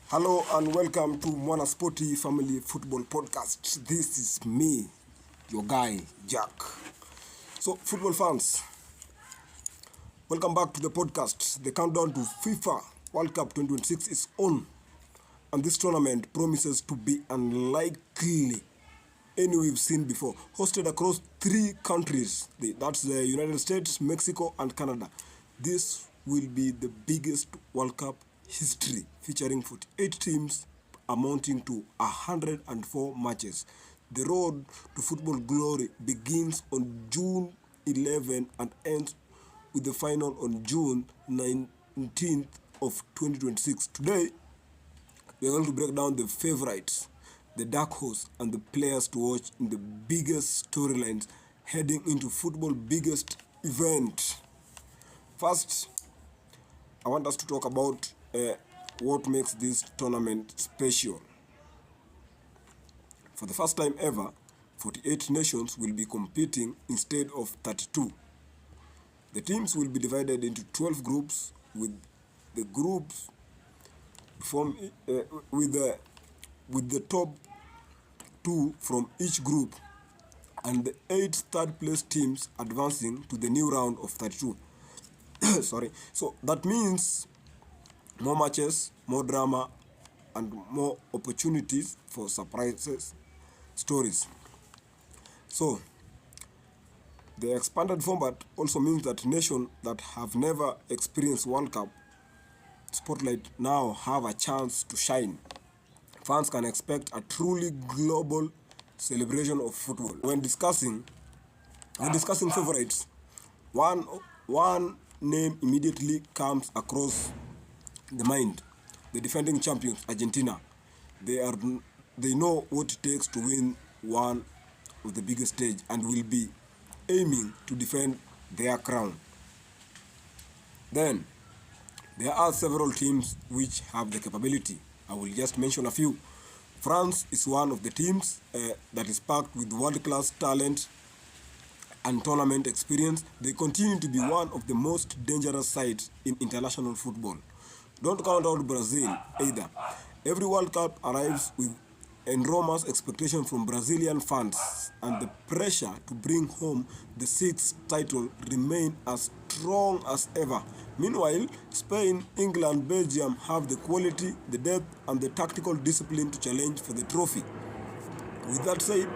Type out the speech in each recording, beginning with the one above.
Hello and welcome to Mwana Sporty Family Football Podcast. This is me, your guy, Jack. So, football fans, welcome back to the podcast. The countdown to FIFA World Cup 2026 is on, and this tournament promises to be unlikely any we've seen before. Hosted across 3 countries, that's the United States, Mexico, and Canada. This will be the biggest World Cup history, featuring 48 teams amounting to 104 matches. The road to football glory begins on June 11 and ends with the final on June 19th of 2026. Today, we are going to break down the favorites, the dark horse, and the players to watch in the biggest storylines heading into football's biggest event. First, I want us to talk about what makes this tournament special. For the first time ever, 48 nations will be competing instead of 32. The teams will be divided into 12 groups, with the groups with the top 2 from each group and the 8 third-place teams advancing to the new round of 32. Sorry. So that means more matches, more drama, and more opportunities for surprises, stories. So, the expanded format also means that nations that have never experienced World Cup spotlight now have a chance to shine. Fans can expect a truly global celebration of football. When discussing favorites, one name immediately comes across the mind: the defending champions, Argentina. They know what it takes to win one of the biggest stage and will be aiming to defend their crown. Then, there are several teams which have the capability. I will just mention a few. France is one of the teams that is packed with world-class talent and tournament experience. They continue to be one of the most dangerous sides in international football. Don't count out Brazil either. Every World Cup arrives with enormous expectation from Brazilian fans, and the pressure to bring home the 6th title remain as strong as ever. Meanwhile, Spain, England, Belgium have the quality, the depth, and the tactical discipline to challenge for the trophy. With that said,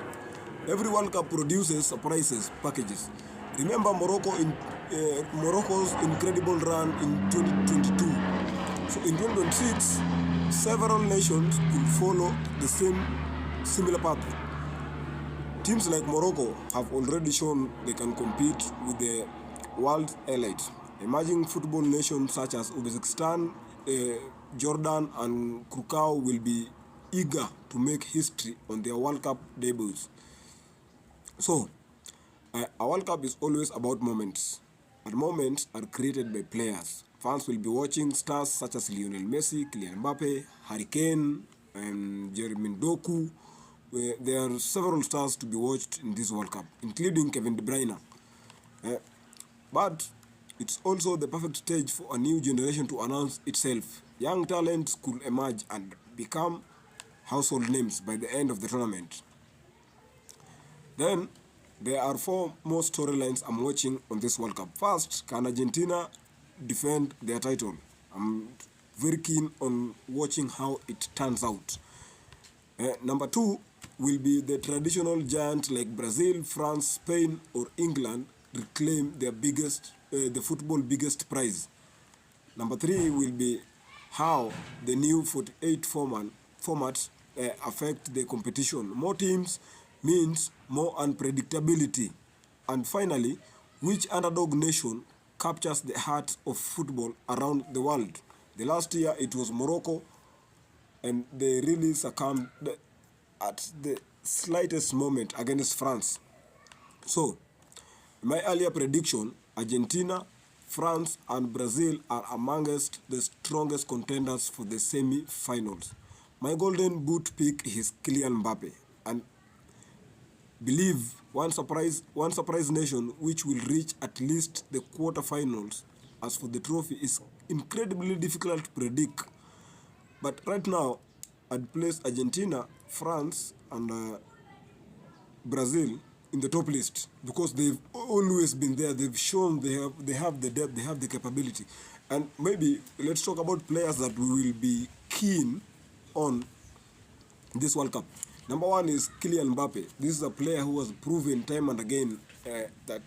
every World Cup produces surprises packages. Remember Morocco's incredible run in 2022. So in 2026, several nations will follow the similar path. Teams like Morocco have already shown they can compete with the world's elite. Emerging football nations such as Uzbekistan, Jordan, and Curacao will be eager to make history on their World Cup debuts. So, a World Cup is always about moments, and moments are created by players. Fans will be watching stars such as Lionel Messi, Kylian Mbappe, Harry Kane, and Jeremy Doku. There are several stars to be watched in this World Cup, including Kevin De Bruyne. But it's also the perfect stage for a new generation to announce itself. Young talents could emerge and become household names by the end of the tournament. Then, there are 4 more storylines I'm watching on this World Cup. First, can Argentina defend their title? I'm very keen on watching how it turns out. Number 2 will be the traditional giants like Brazil, France, Spain, or England reclaim their the football biggest prize. Number 3 will be how the new 48 format affect the competition. More teams means more unpredictability. And finally, which underdog nation captures the heart of football around the world? The last year it was Morocco, and they really succumbed at the slightest moment against France. So, my earlier prediction, Argentina, France, and Brazil are amongst the strongest contenders for the semi-finals. My golden boot pick is Kylian Mbappe, and believe one surprise nation which will reach at least the quarterfinals. As for the trophy, is incredibly difficult to predict. But right now, I'd place Argentina, France, and Brazil in the top list because they've always been there. They've shown they have the depth, they have the capability. And maybe let's talk about players that we will be keen on this World Cup. Number one is Kylian Mbappe. This is a player who has proven time and again that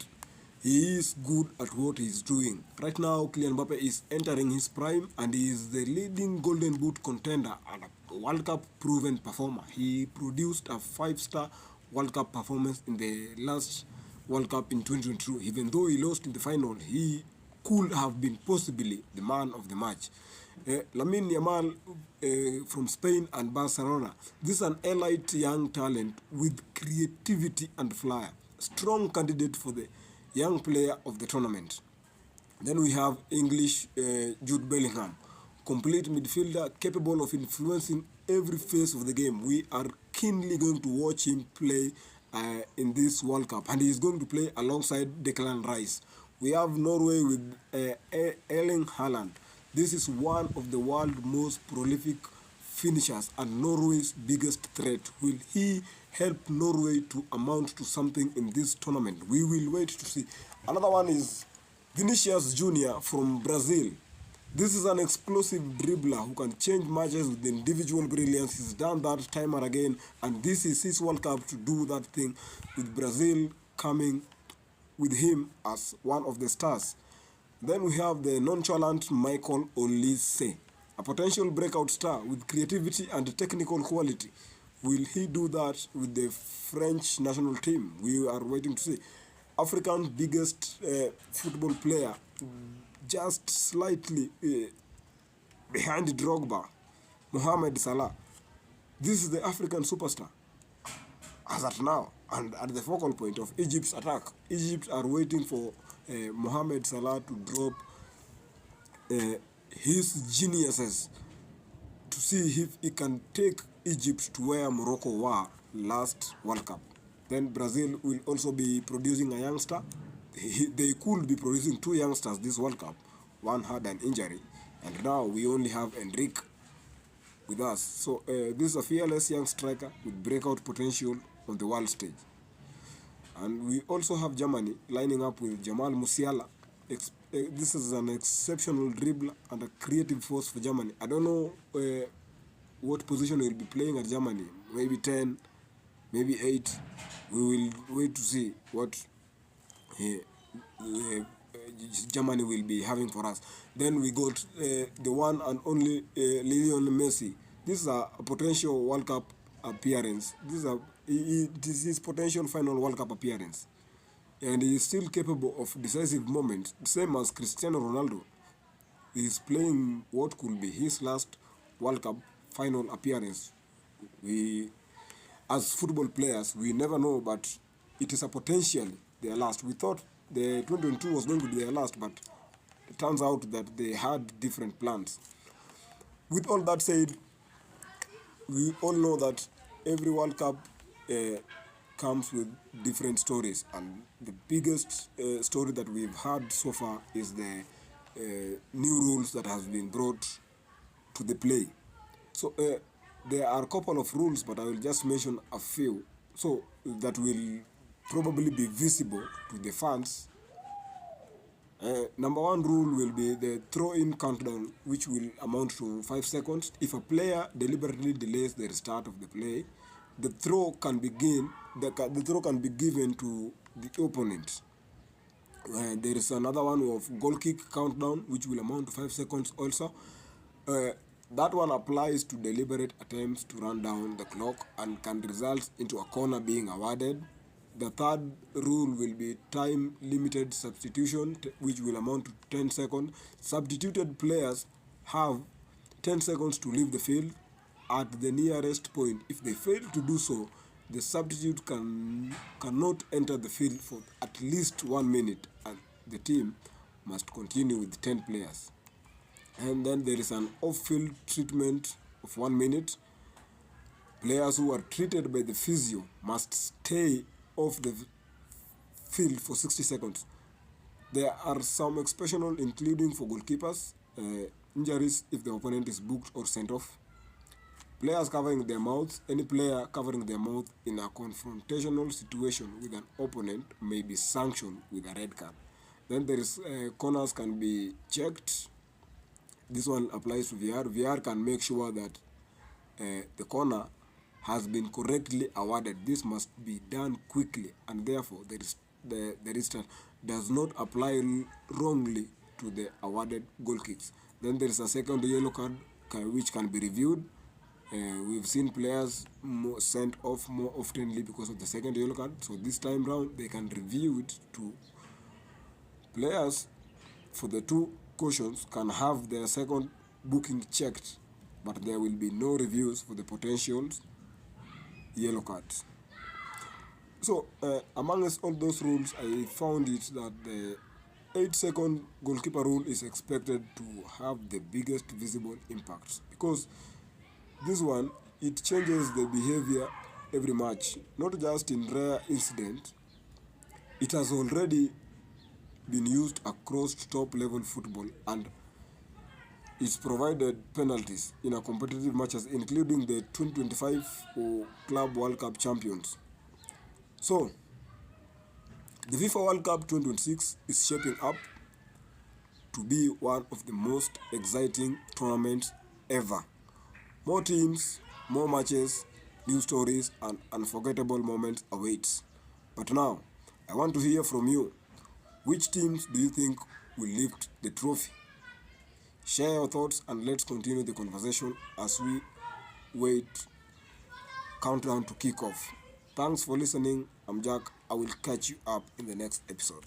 he is good at what he's doing. Right now, Kylian Mbappe is entering his prime and he is the leading Golden Boot contender and a World Cup proven performer. He produced a 5-star World Cup performance in the last World Cup in 2022. Even though he lost in the final, he could have been possibly the man of the match. Lamine Yamal from Spain and Barcelona. This is an elite young talent with creativity and flair. Strong candidate for the young player of the tournament. Then we have English Jude Bellingham, complete midfielder capable of influencing every phase of the game. We are keenly going to watch him play in this World Cup, and he is going to play alongside Declan Rice. We have Norway with Erling Haaland. This is one of the world's most prolific finishers and Norway's biggest threat. Will he help Norway to amount to something in this tournament? We will wait to see. Another one is Vinicius Jr. from Brazil. This is an explosive dribbler who can change matches with individual brilliance. He's done that time and again, and this is his World Cup to do that thing, with Brazil coming with him as one of the stars. Then we have the nonchalant Michael Olise, a potential breakout star with creativity and technical quality. Will he do that with the French national team? We are waiting to see. Africa's biggest football player, just slightly behind Drogba, Mohamed Salah. This is the African superstar as at now, and at the focal point of Egypt's attack. Egypt are waiting for Mohamed Salah to drop his geniuses to see if he can take Egypt to where Morocco were last World Cup. Then Brazil will also be producing a youngster. They could be producing two youngsters this World Cup. One had an injury, and now we only have Enrique with us. So this is a fearless young striker with breakout potential on the world stage. And we also have Germany lining up with Jamal Musiala. This is an exceptional dribbler and a creative force for Germany. I don't know what position he will be playing at Germany. Maybe 10, maybe 8. We will wait to see what Germany will be having for us. Then we got the one and only Lionel Messi. This is a potential World Cup appearance. This is his potential final World Cup appearance. And he is still capable of decisive moments, same as Cristiano Ronaldo. He is playing what could be his last World Cup final appearance. We, as football players, we never know, but it is a potential their last. We thought the 2022 was going to be their last, but it turns out that they had different plans. With all that said, we all know that every World Cup comes with different stories, and the biggest story that we've had so far is the new rules that has been brought to the play. So there are a couple of rules, but I will just mention a few, so that will probably be visible to the fans. Number one rule will be the throw-in countdown, which will amount to 5 seconds. If a player deliberately delays the restart of the play, the throw can be given to the opponent. There is another one of goal kick countdown, which will amount to 5 seconds also. That one applies to deliberate attempts to run down the clock and can result into a corner being awarded. The third rule will be time-limited substitution, which will amount to 10 seconds. Substituted players have 10 seconds to leave the field at the nearest point. If they fail to do so, the substitute cannot enter the field for at least 1 minute, and the team must continue with 10 players. And then there is an off-field treatment of 1 minute. Players who are treated by the physio must stay off the field for 60 seconds. There are some exceptions, including for goalkeepers, injuries if the opponent is booked or sent off, Players covering their mouths. Any player covering their mouth in a confrontational situation with an opponent may be sanctioned with a red card. Then there is corners can be checked. This one applies to VR. VR can make sure that the corner has been correctly awarded. This must be done quickly, and therefore the restart does not apply wrongly to the awarded goal kicks. Then there is a second yellow card which can be reviewed. We've seen players sent off more oftenly because of the second yellow card. So this time round, they can review it to players for the two cautions can have their second booking checked, but there will be no reviews for the potential yellow cards. So amongst all those rules, I found it that the 8-second goalkeeper rule is expected to have the biggest visible impact, because this one, it changes the behavior every match, not just in rare incident. It has already been used across top-level football, and it's provided penalties in a competitive matches, including the 2025 Club World Cup champions. So, the FIFA World Cup 2026 is shaping up to be one of the most exciting tournaments ever. More teams, more matches, new stories, and unforgettable moments await. But now, I want to hear from you. Which teams do you think will lift the trophy? Share your thoughts and let's continue the conversation as we wait countdown to kick off. Thanks for listening. I'm Jack. I will catch you up in the next episode.